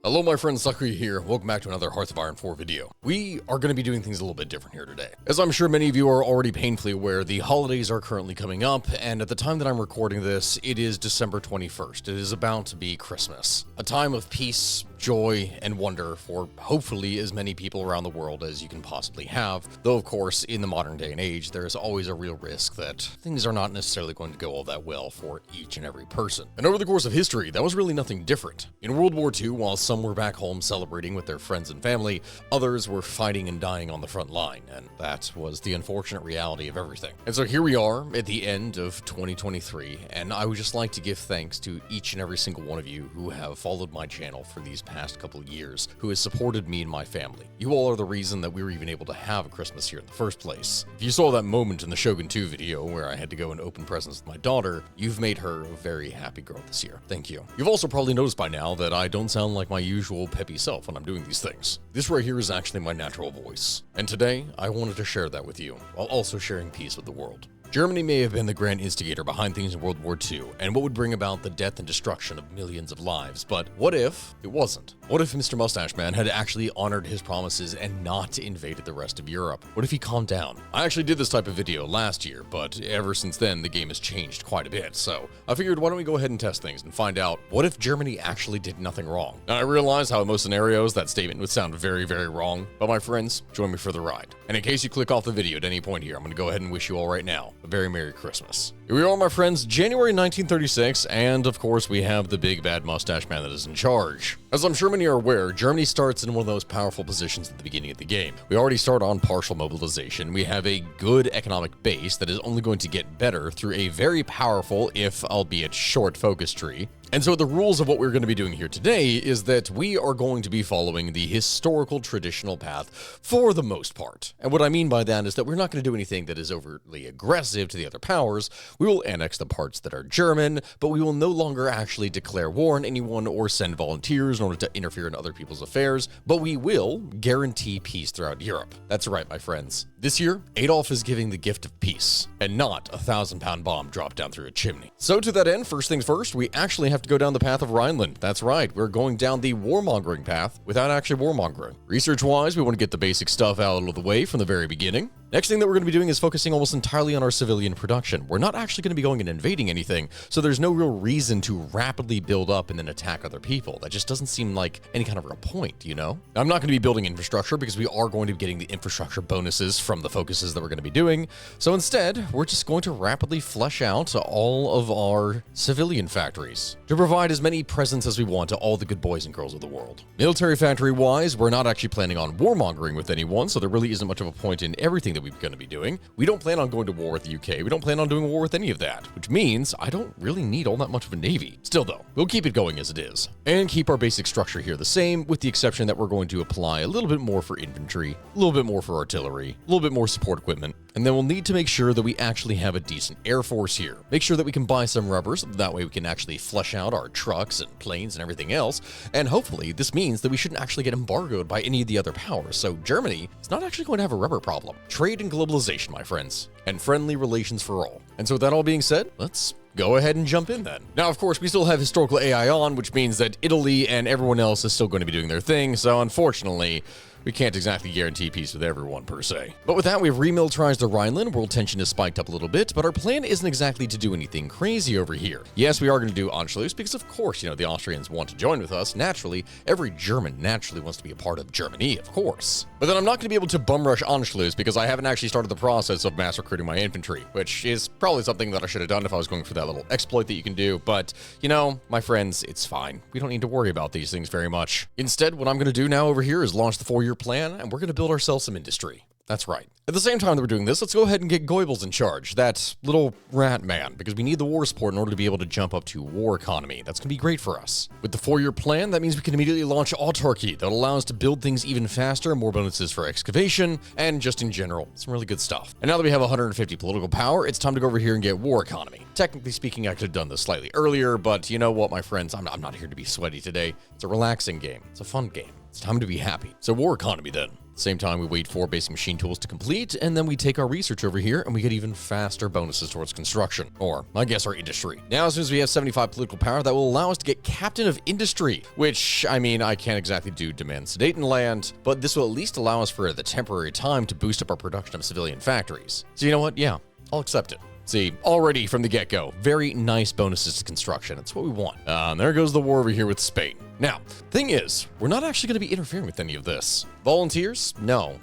Hello my friends, Sakuri here. Welcome back to another Hearts of Iron 4 video. We are going to be doing things a little bit different here today. As I'm sure many of you are already painfully aware, the holidays are currently coming up, and at the time that I'm recording this, it is December 21st. It is about to be Christmas. A time of peace, joy, and wonder for hopefully as many people around the world as you can possibly have. Though of course, in the modern day and age, there is always a real risk that things are not necessarily going to go all that well for each and every person. And over the course of history, that was really nothing different. In World War II, while some were back home celebrating with their friends and family, others were fighting and dying on the front line, and that was the unfortunate reality of everything. And so here we are at the end of 2023, and I would just like to give thanks to each and every single one of you who have followed my channel for these past couple of years, who has supported me and my family. You all are the reason that we were even able to have a Christmas here in the first place. If you saw that moment in the Shogun 2 video where I had to go and open presents with my daughter, you've made her a very happy girl this year. Thank you. You've also probably noticed by now that I don't sound like my usual peppy self when I'm doing these things. This right here is actually my natural voice. And today, I wanted to share that with you, while also sharing peace with the world. Germany may have been the grand instigator behind things in World War II, and what would bring about the death and destruction of millions of lives, but what if it wasn't? What if Mr. Mustache Man had actually honored his promises and not invaded the rest of Europe? What if he calmed down? I actually did this type of video last year, but ever since then, the game has changed quite a bit, so I figured why don't we go ahead and test things and find out what if Germany actually did nothing wrong? Now, I realize how in most scenarios that statement would sound very, very wrong, but my friends, join me for the ride. And in case you click off the video at any point here, I'm going to go ahead and wish you all right now a very Merry Christmas. Here we are, my friends, January 1936, and of course we have the big bad mustache man that is in charge. As I'm sure many are aware, Germany starts in one of those powerful positions at the beginning of the game. We already start on partial mobilization. We have a good economic base that is only going to get better through a very powerful, if albeit short, focus tree. And so the rules of what we're going to be doing here today is that we are going to be following the historical traditional path for the most part. And what I mean by that is that we're not going to do anything that is overtly aggressive to the other powers. We will annex the parts that are German, but we will no longer actually declare war on anyone or send volunteers in order to interfere in other people's affairs, but we will guarantee peace throughout Europe. That's right, my friends. This year, Adolf is giving the gift of peace, and not a 1,000-pound bomb dropped down through a chimney. So to that end, first things first, we actually have to go down the path of Rhineland. That's right, we're going down the warmongering path without actually warmongering. Research-wise, we want to get the basic stuff out of the way from the very beginning. Next thing that we're going to be doing is focusing almost entirely on our civilian production. We're not actually going to be going and invading anything, so there's no real reason to rapidly build up and then attack other people. That just doesn't seem like any kind of a point, you know? Now, I'm not going to be building infrastructure because we are going to be getting the infrastructure bonuses from the focuses that we're going to be doing. So instead, we're just going to rapidly flesh out all of our civilian factories to provide as many presents as we want to all the good boys and girls of the world. Military factory-wise, we're not actually planning on warmongering with anyone, so there really isn't much of a point in everything that we're going to be doing. We don't plan on going to war with the UK. We don't plan on doing war with any of that, which means I don't really need all that much of a navy. Still though, we'll keep it going as it is and keep our basic structure here the same, with the exception that we're going to apply a little bit more for infantry, a little bit more for artillery, a little bit more support equipment, and then we'll need to make sure that we actually have a decent air force here. Make sure that we can buy some rubber so that way we can actually flesh out our trucks and planes and everything else, and hopefully this means that we shouldn't actually get embargoed by any of the other powers, so Germany is not actually going to have a rubber problem. Trade and globalization, my friends, and friendly relations for all. And so with that all being said, let's go ahead and jump in then. Now, of course, we still have historical AI on, which means that Italy and everyone else is still going to be doing their thing, so unfortunately, we can't exactly guarantee peace with everyone per se. But with that, we've remilitarized the Rhineland, world tension has spiked up a little bit, but our plan isn't exactly to do anything crazy over here. Yes, we are going to do Anschluss because of course, you know, the Austrians want to join with us. Naturally, every German naturally wants to be a part of Germany, of course. But then I'm not going to be able to bum rush Anschluss because I haven't actually started the process of mass recruiting my infantry, which is probably something that I should have done if I was going for that little exploit that you can do. But, you know, my friends, it's fine. We don't need to worry about these things very much. Instead, what I'm going to do now over here is launch the 4-year plan, and we're going to build ourselves some industry. That's right. At the same time that we're doing this, let's go ahead and get Goebbels in charge, that little rat man, because we need the war support in order to be able to jump up to war economy. That's going to be great for us. With the 4-year plan, that means we can immediately launch autarky. That'll allow us to build things even faster, more bonuses for excavation, and just in general, some really good stuff. And now that we have 150 political power, it's time to go over here and get war economy. Technically speaking, I could have done this slightly earlier, but you know what, my friends, I'm not here to be sweaty today. It's a relaxing game. It's a fun game. It's time to be happy. So war economy then. Same time, we wait for basic machine tools to complete, and then we take our research over here and we get even faster bonuses towards construction. Or, I guess, our industry. Now, as soon as we have 75 political power, that will allow us to get captain of industry, which, I mean, I can't exactly do demand Sudetenland, but this will at least allow us for the temporary time to boost up our production of civilian factories. So you know what? Yeah, I'll accept it. See, already from the get-go, very nice bonuses to construction. That's what we want. And there goes the war over here with Spain. Now, thing is, we're not actually going to be interfering with any of this. Volunteers? No.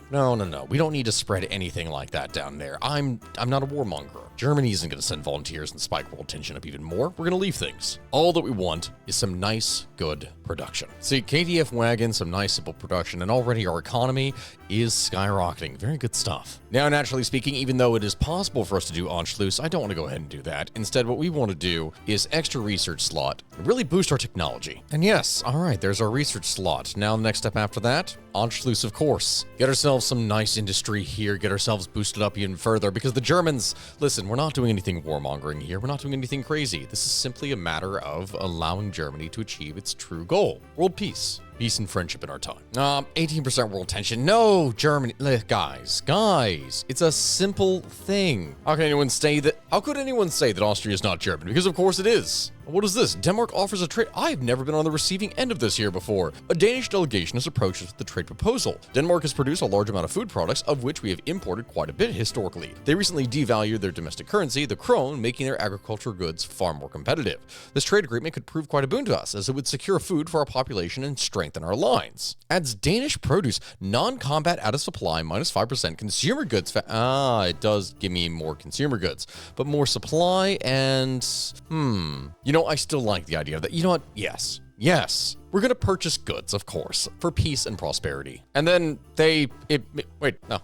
We don't need to spread anything like that down there. I'm not a warmonger. Germany isn't going to send volunteers and spike world tension up even more. We're going to leave things. All that we want is some nice, good production. See, KTF wagon, some nice, simple production, and already our economy is skyrocketing. Very good stuff. Now, naturally speaking, even though it is possible for us to do Anschluss, I don't want to go ahead and do that. Instead, what we want to do is extra research slot, really boost our technology. And yes, all right, there's our research slot. Now, the next step after that, Anschluss, of course. Get ourselves some nice industry here, get ourselves boosted up even further, because the Germans, listen, we're not doing anything warmongering here. We're not doing anything crazy. This is simply a matter of allowing Germany to achieve its true goal, world peace. Peace and friendship in our time. 18% world tension. No, Germany. Guys, it's a simple thing. How could anyone say that Austria is not German? Because of course it is. What is this? Denmark offers a trade. I've never been on the receiving end of this here before. A Danish delegation has approached us with the trade proposal. Denmark has produced a large amount of food products, of which we have imported quite a bit historically. They recently devalued their domestic currency, the krone, making their agricultural goods far more competitive. This trade agreement could prove quite a boon to us, as it would secure food for our population and strengthen our lines. Adds Danish produce, non-combat out of supply, minus 5% consumer goods. It does give me more consumer goods, but more supply and, you know, I still like the idea of that. You know what? Yes. We're going to purchase goods, of course, for peace and prosperity. And then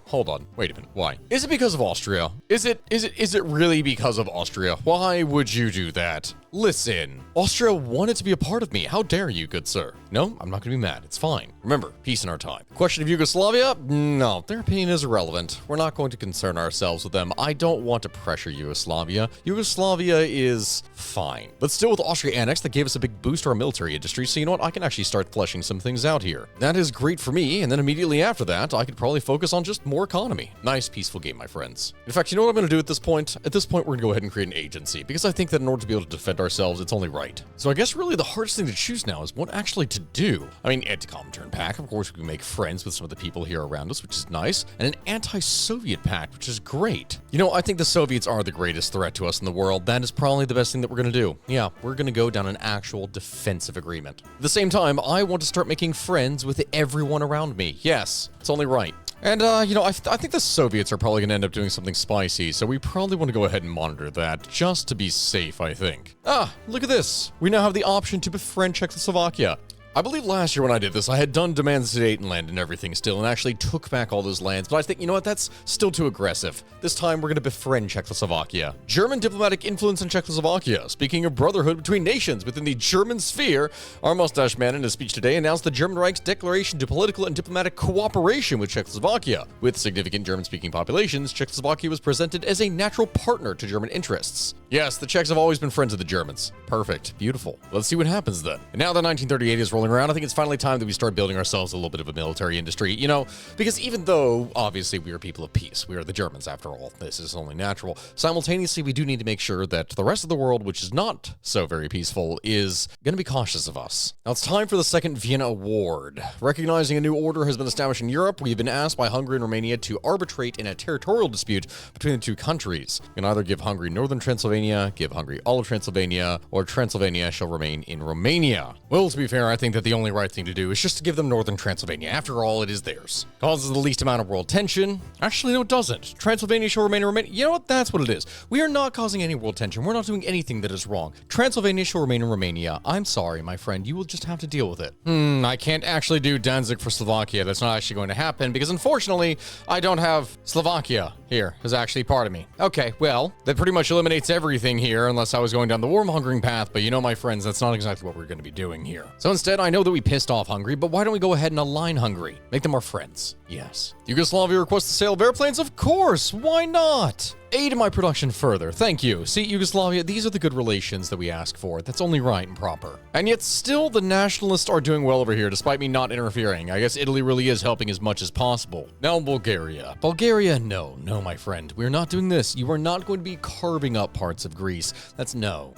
hold on. Wait a minute. Why? Is it because of Austria? Is it really because of Austria? Why would you do that? Listen, Austria wanted to be a part of me. How dare you, good sir? No, I'm not going to be mad. It's fine. Remember, peace in our time. Question of Yugoslavia? No, their opinion is irrelevant. We're not going to concern ourselves with them. I don't want to pressure Yugoslavia. Yugoslavia is fine. But still, with Austria annexed, that gave us a big boost to our military industry. So you know what? I can actually start fleshing some things out here. That is great for me, and then immediately after that, I could probably focus on just more economy. Nice, peaceful game, my friends. In fact, you know what I'm going to do at this point? At this point, we're going to go ahead and create an agency, because I think that in order to be able to defend ourselves, it's only right. So I guess really the hardest thing to choose now is what actually to do. I mean, anti-Comintern pact, of course, we can make friends with some of the people here around us, which is nice, and an anti-Soviet pact, which is great. You know, I think the Soviets are the greatest threat to us in the world. That is probably the best thing that we're going to do. Yeah, we're going to go down an actual defensive agreement. At the same time, I want to start making friends with everyone around me. Yes, it's only right. And, you know, I think the Soviets are probably going to end up doing something spicy, so we probably want to go ahead and monitor that, just to be safe, I think. Look at this. We now have the option to befriend Czechoslovakia. I believe last year when I did this, I had done demand Sudetenland and everything still, and actually took back all those lands, but I think, you know what, that's still too aggressive. This time, we're going to befriend Czechoslovakia. German diplomatic influence in Czechoslovakia. Speaking of brotherhood between nations within the German sphere, our mustache man in his speech today announced the German Reich's declaration to political and diplomatic cooperation with Czechoslovakia. With significant German-speaking populations, Czechoslovakia was presented as a natural partner to German interests. Yes, the Czechs have always been friends of the Germans. Perfect. Beautiful. Let's see what happens then. And now that 1938 is rolling around, I think it's finally time that we start building ourselves a little bit of a military industry, you know, because even though obviously we are people of peace, we are the Germans after all, this is only natural, simultaneously we do need to make sure that the rest of the world, which is not so very peaceful, is going to be cautious of us. Now it's time for the second Vienna Award. Recognizing a new order has been established in Europe, we've been asked by Hungary and Romania to arbitrate in a territorial dispute between the two countries. You can either give Hungary Northern Transylvania, give Hungary all of Transylvania, or Transylvania shall remain in Romania. Well, to be fair, I think that the only right thing to do is just to give them Northern Transylvania. After all, it is theirs. Causes the least amount of world tension. Actually, no, it doesn't. Transylvania shall remain in Romania. You know what? That's what it is. We are not causing any world tension. We're not doing anything that is wrong. Transylvania shall remain in Romania. I'm sorry, my friend. You will just have to deal with it. I can't actually do Danzig for Slovakia. That's not actually going to happen because, unfortunately, I don't have Slovakia here as actually part of me. Okay, well, that pretty much eliminates everything here unless I was going down the warmongering path, but you know, my friends, that's not exactly what we're going to be doing here. So instead, I know that we pissed off Hungary, but why don't we go ahead and align Hungary? Make them our friends. Yes. Yugoslavia requests the sale of airplanes? Of course! Why not? aid my production further. Thank you. See, Yugoslavia, these are the good relations that we ask for. That's only right and proper. And yet still the nationalists are doing well over here, despite me not interfering. I guess Italy really is helping as much as possible. Now Bulgaria. Bulgaria, no, my friend. We're not doing this. You are not going to be carving up parts of Greece. That's no.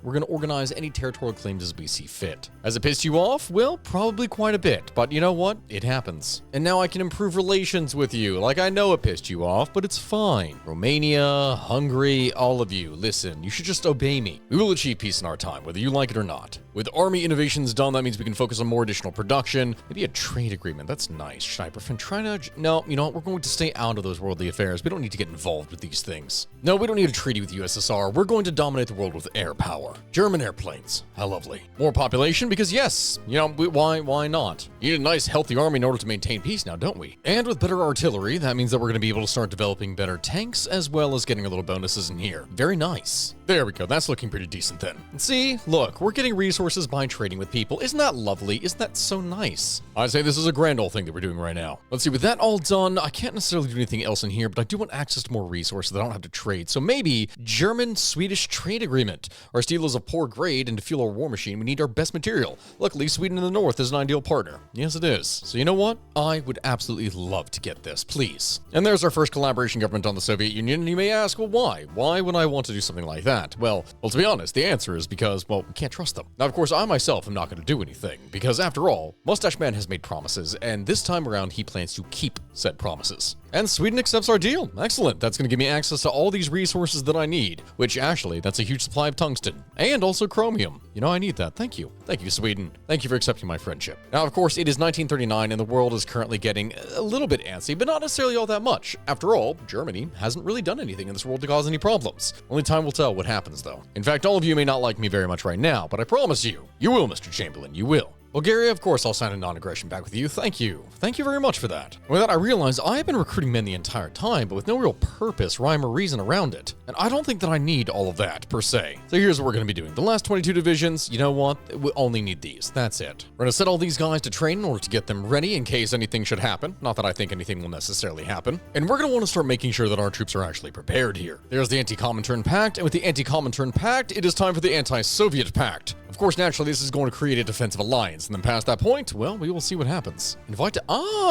We're going to organize any territorial claims as we see fit. Has it pissed you off? Well, probably quite a bit. But you know what? It happens. And now I can improve relations with you. Like, I know it pissed you off, but it's fine. Romania, Hungary, all of you, listen, you should just obey me. We will achieve peace in our time, whether you like it or not. With army innovations done, that means we can focus on more additional production. Maybe a trade agreement. That's nice. Should I prefer trying to... No, you know what? We're going to stay out of those worldly affairs. We don't need to get involved with these things. No, we don't need a treaty with USSR. We're going to dominate the world with air power. German airplanes. How lovely. More population? Because yes, you know, why not? You need a nice, healthy army in order to maintain peace now, don't we? And with better artillery, that means that we're going to be able to start developing better tanks, as well as getting a little bonuses in here. Very nice. There we go. That's looking pretty decent then. And see, look, we're getting resources by trading with people. Isn't that lovely? Isn't that so nice? I'd say this is a grand old thing that we're doing right now. Let's see, with that all done, I can't necessarily do anything else in here, but I do want access to more resources that I don't have to trade. So maybe German-Swedish trade agreement. Our steel is of poor grade, and to fuel our war machine, we need our best material. Luckily, Sweden in the north is an ideal partner. Yes, it is. So you know what? I would absolutely love to get this, please. And there's our first collaboration government on the Soviet Union, and you may ask, well, why? Why would I want to do something like that? Well, to be honest, the answer is because, well, we can't trust them. Now, of course, I myself am not going to do anything, because after all, Mustache Man has made promises, and this time around, he plans to keep said promises. And Sweden accepts our deal. Excellent. That's going to give me access to all these resources that I need, which actually, that's a huge supply of tungsten, and also chromium. You know, I need that. Thank you. Thank you, Sweden. Thank you for accepting my friendship. Now, of course, it is 1939, and the world is currently getting a little bit antsy, but not necessarily all that much. After all, Germany hasn't really done anything in this world to cause any problems. Only time will tell what happens, though. In fact, all of you may not like me very much right now, but I promise you, you will, Mr. Chamberlain, you will. Bulgaria, of course, I'll sign a non-aggression back with you. Thank you. Thank you very much for that. And with that, I realized I have been recruiting men the entire time, but with no real purpose, rhyme, or reason around it. And I don't think that I need all of that, per se. So here's what we're going to be doing. The last 22 divisions, you know what? We only need these. That's it. We're going to set all these guys to train in order to get them ready in case anything should happen. Not that I think anything will necessarily happen. And we're going to want to start making sure that our troops are actually prepared here. There's the Anti-Comintern Pact, and with the Anti-Comintern Pact, it is time for the Anti-Soviet Pact. Of course, naturally, this is going to create a defensive alliance, and then past that point, well, we will see what happens. Invite to...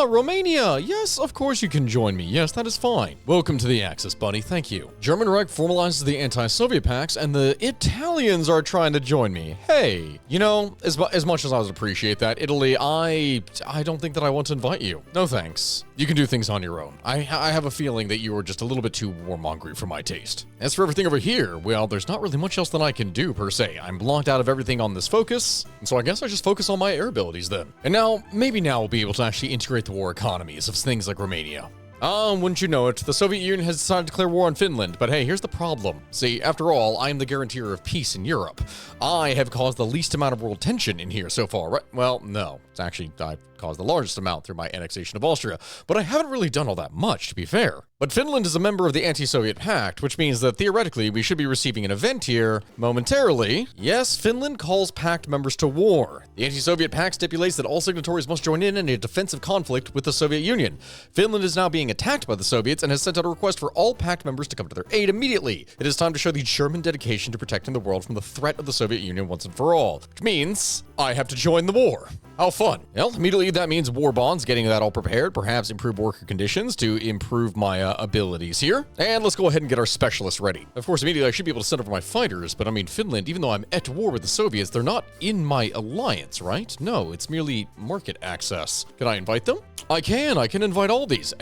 Romania! Yes, of course you can join me. Yes, that is fine. Welcome to the Axis, buddy. Thank you. German Reich formalizes the anti-Soviet pacts, and the Italians are trying to join me. Hey, you know, as much as I would appreciate that, Italy, I don't think that I want to invite you. No thanks. You can do things on your own. I have a feeling that you are just a little bit too warmongery for my taste. As for everything over here, well, there's not really much else that I can do, per se. I'm blocked out of everything on this focus, and so I guess I just focus on my air abilities then. And maybe now we'll be able to actually integrate the war economies of things like Romania. Wouldn't you know it, the Soviet Union has decided to declare war on Finland, but hey, here's the problem. See, after all, I am the guarantor of peace in Europe. I have caused the least amount of world tension in here so far, right? Well, no, it's actually, I've caused the largest amount through my annexation of Austria, but I haven't really done all that much, to be fair. But Finland is a member of the Anti-Soviet Pact, which means that theoretically we should be receiving an event here momentarily. Yes, Finland calls Pact members to war. The Anti-Soviet Pact stipulates that all signatories must join in a defensive conflict with the Soviet Union. Finland is now being attacked by the Soviets and has sent out a request for all Pact members to come to their aid immediately. It is time to show the German dedication to protecting the world from the threat of the Soviet Union once and for all, which means I have to join the war. How fun. Well, immediately that means war bonds, getting that all prepared, perhaps improve worker conditions to improve my abilities here. And let's go ahead and get our specialists ready. Of course, immediately I should be able to send over my fighters, but I mean, Finland, even though I'm at war with the Soviets, they're not in my alliance, right? No, it's merely market access. Can I invite them? I can invite all these.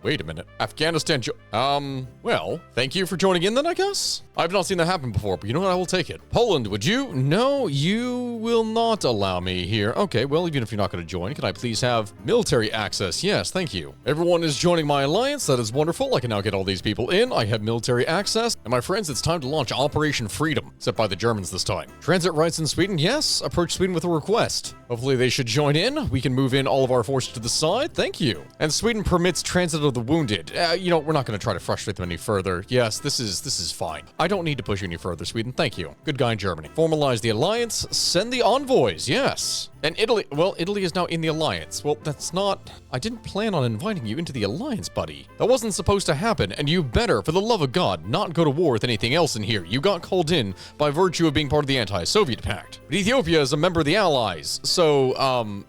Wait a minute. Afghanistan, well, thank you for joining in then, I guess? I've not seen that happen before, but you know what? I will take it. Poland, would you? No, you will not allow me here. Okay, well, even if you're not going to join, can I please have military access? Yes, thank you. Everyone is joining my alliance. That is wonderful. I can now get all these people in. I have military access. And my friends, it's time to launch Operation Freedom, except by the Germans this time. Transit rights in Sweden? Yes. Approach Sweden with a request. Hopefully they should join in. We can move in all of our forces to the side. allied, thank you. And Sweden permits transit of the wounded. You know, we're not going to try to frustrate them any further. Yes, this is fine. I don't need to push you any further, Sweden, thank you. Good guy in Germany. Formalize the alliance, send the envoys, yes. And Italy, well, Italy is now in the alliance. Well, that's not... I didn't plan on inviting you into the alliance, buddy. That wasn't supposed to happen, and you better, for the love of God, not go to war with anything else in here. You got called in by virtue of being part of the anti-Soviet pact. But Ethiopia is a member of the Allies, so,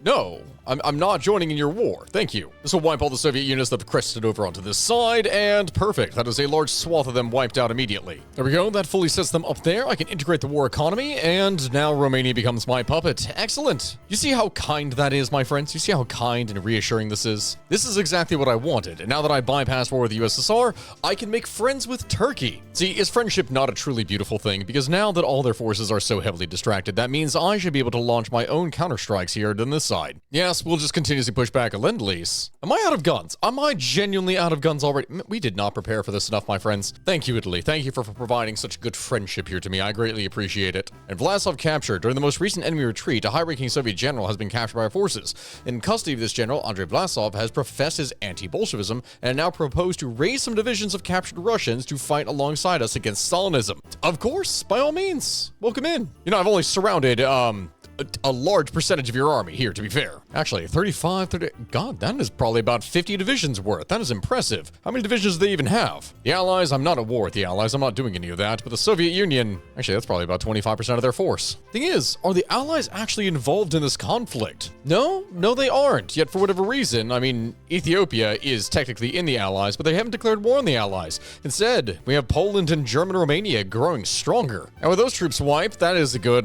no. I'm not joining in your war. Thank you. This will wipe all the Soviet units that have crested over onto this side, and perfect. That is a large swath of them wiped out immediately. There we go. That fully sets them up there. I can integrate the war economy, and now Romania becomes my puppet. Excellent. You see how kind that is, my friends? You see how kind and reassuring this is? This is exactly what I wanted, and now that I bypassed war with the USSR, I can make friends with Turkey. See, is friendship not a truly beautiful thing? Because now that all their forces are so heavily distracted, that means I should be able to launch my own counterstrikes here on this side. Yes, we'll just continuously push back a Lend-Lease. Am I out of guns? Am I genuinely out of guns already? We did not prepare for this enough, my friends. Thank you, Italy. Thank you for providing such good friendship here to me. I greatly appreciate it. And Vlasov captured. During the most recent enemy retreat, a high-ranking Soviet general has been captured by our forces. In custody of this general, Andrei Vlasov has professed his anti-Bolshevism and now proposed to raise some divisions of captured Russians to fight alongside us against Stalinism. Of course, by all means. Welcome in. You know, I've only surrounded, a large percentage of your army here, to be fair. Actually, 30... God, that is probably about 50 divisions worth. That is impressive. How many divisions do they even have? The Allies, I'm not at war with the Allies. I'm not doing any of that. But the Soviet Union, actually, that's probably about 25% of their force. Thing is, are the Allies actually involved in this conflict? No, they aren't. Yet for whatever reason, I mean, Ethiopia is technically in the Allies, but they haven't declared war on the Allies. Instead, we have Poland and German Romania growing stronger. And with those troops wiped, that is a good,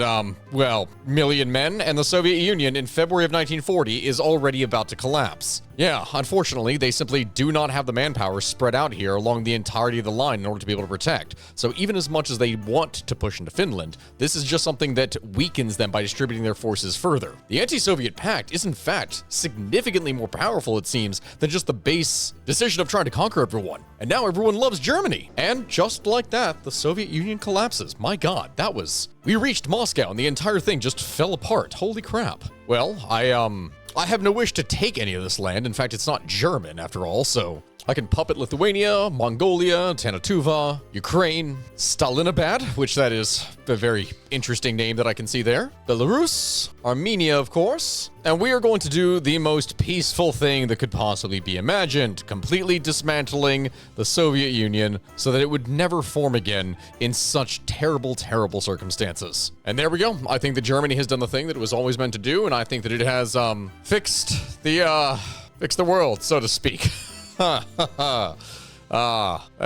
well, million men, and the Soviet Union in February of 1940 is already about to collapse. Yeah, unfortunately, they simply do not have the manpower spread out here along the entirety of the line in order to be able to protect. So even as much as they want to push into Finland, this is just something that weakens them by distributing their forces further. The anti-Soviet pact is in fact significantly more powerful, it seems, than just the base decision of trying to conquer everyone. And now everyone loves Germany. And just like that, the Soviet Union collapses. My God, that was... We reached Moscow and the entire thing just fell apart. Holy crap. Well, I have no wish to take any of this land. In fact, it's not German after all, so I can puppet Lithuania, Mongolia, Tanatuva, Ukraine, Stalinabad, which that is a very interesting name that I can see there, Belarus, Armenia, of course, and we are going to do the most peaceful thing that could possibly be imagined, completely dismantling the Soviet Union so that it would never form again in such terrible, terrible circumstances. And there we go. I think that Germany has done the thing that it was always meant to do, and I think that it has, fixed the world, so to speak. That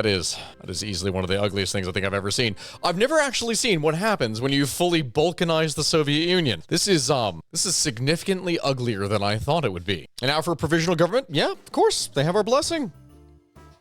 is easily one of the ugliest things I think I've ever seen. I've never actually seen what happens when you fully balkanize the Soviet Union. This is significantly uglier than I thought it would be. And now for a provisional government, yeah, of course, they have our blessing.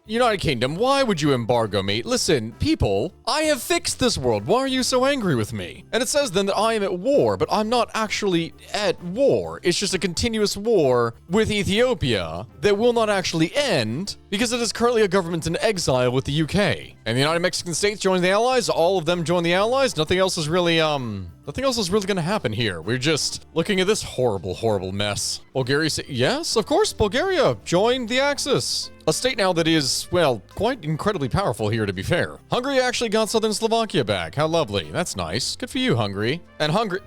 United Kingdom, why would you embargo me? Listen, people, I have fixed this world. Why are you so angry with me? And it says then that I am at war, but I'm not actually at war. It's just a continuous war with Ethiopia that will not actually end because it is currently a government in exile with the UK. And the United Mexican States join the Allies. All of them join the Allies. Nothing else is really going to happen here. We're just looking at this horrible, horrible mess. Bulgaria, yes, of course, Bulgaria joined the Axis. A state now that is, well, quite incredibly powerful here, to be fair. Hungary actually got southern Slovakia back. How lovely. That's nice. Good for you, Hungary. And Hungary,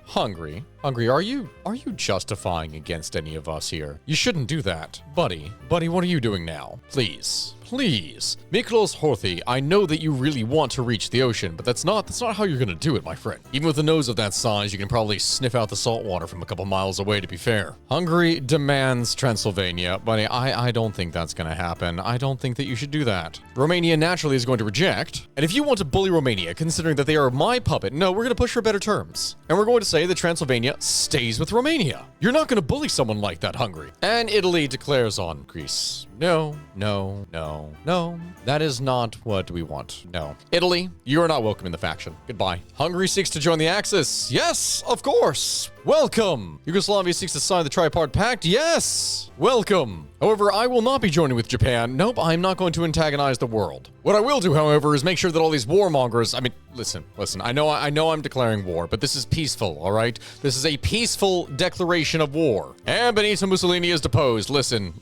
are you justifying against any of us here? You shouldn't do that. Buddy, what are you doing now? Please. Miklos Horthy, I know that you really want to reach the ocean, but that's not how you're gonna do it, my friend. Even with a nose of that size, you can probably sniff out the salt water from a couple miles away, to be fair. Hungary demands Transylvania, buddy, I don't think that's gonna happen. I don't think that you should do that. Romania naturally is going to reject, and if you want to bully Romania, considering that they are my puppet, no, we're gonna push for better terms. And we're going to say that Transylvania stays with Romania. You're not gonna bully someone like that, Hungary. And Italy declares on Greece. No. That is not what we want. No. Italy, you are not welcome in the faction. Goodbye. Hungary seeks to join the Axis. Yes, of course. Welcome! Yugoslavia seeks to sign the Tripartite Pact. Yes! Welcome! However, I will not be joining with Japan. Nope, I'm not going to antagonize the world. What I will do, however, is make sure that all these warmongers, I mean, listen, I know I'm declaring war, but this is peaceful, all right? This is a peaceful declaration of war. And Benito Mussolini is deposed. Listen,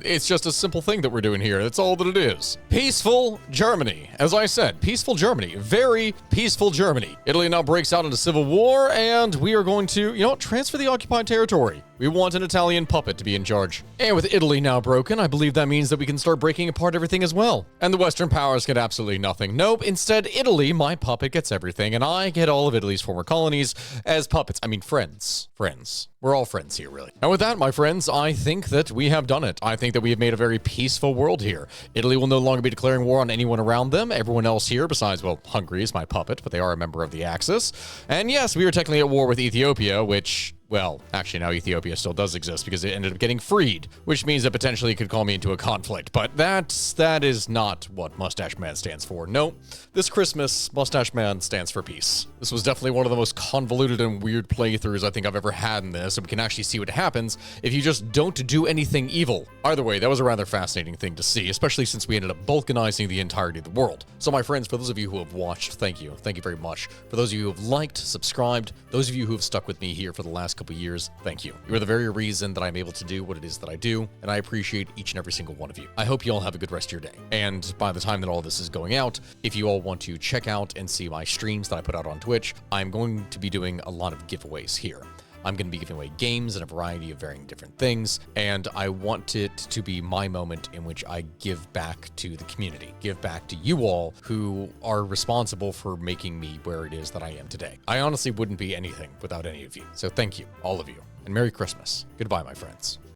it's just a simple thing that we're doing here. That's all that it is. Peaceful Germany. As I said, peaceful Germany. Very peaceful Germany. Italy now breaks out into civil war, and we are going to, transfer the occupied territory. We want an Italian puppet to be in charge. And with Italy now broken, I believe that means that we can start breaking apart everything as well. And the Western powers get absolutely nothing. Nope, instead Italy, my puppet, gets everything, and I get all of Italy's former colonies as puppets. I mean, friends. We're all friends here, really. And with that, my friends, I think that we have done it. I think that we have made a very peaceful world here. Italy will no longer be declaring war on anyone around them. Everyone else here, besides, well, Hungary is my puppet, but they are a member of the Axis. And yes, we are technically at war with Ethiopia, which... well, actually, now Ethiopia still does exist because it ended up getting freed, which means that potentially it could call me into a conflict. But that is not what Mustache Man stands for. No, this Christmas, Mustache Man stands for peace. This was definitely one of the most convoluted and weird playthroughs I think I've ever had in this, and we can actually see what happens if you just don't do anything evil. Either way, that was a rather fascinating thing to see, especially since we ended up balkanizing the entirety of the world. So my friends, for those of you who have watched, thank you. Thank you very much. For those of you who have liked, subscribed, those of you who have stuck with me here for the last couple years, thank you. You are the very reason that I'm able to do what it is that I do, and I appreciate each and every single one of you. I hope you all have a good rest of your day. And by the time that all this is going out, if you all want to check out and see my streams that I put out on Twitch, I'm going to be doing a lot of giveaways here. I'm going to be giving away games and a variety of varying different things, and I want it to be my moment in which I give back to the community, give back to you all who are responsible for making me where it is that I am today. I honestly wouldn't be anything without any of you, so thank you, all of you, and Merry Christmas. Goodbye, my friends.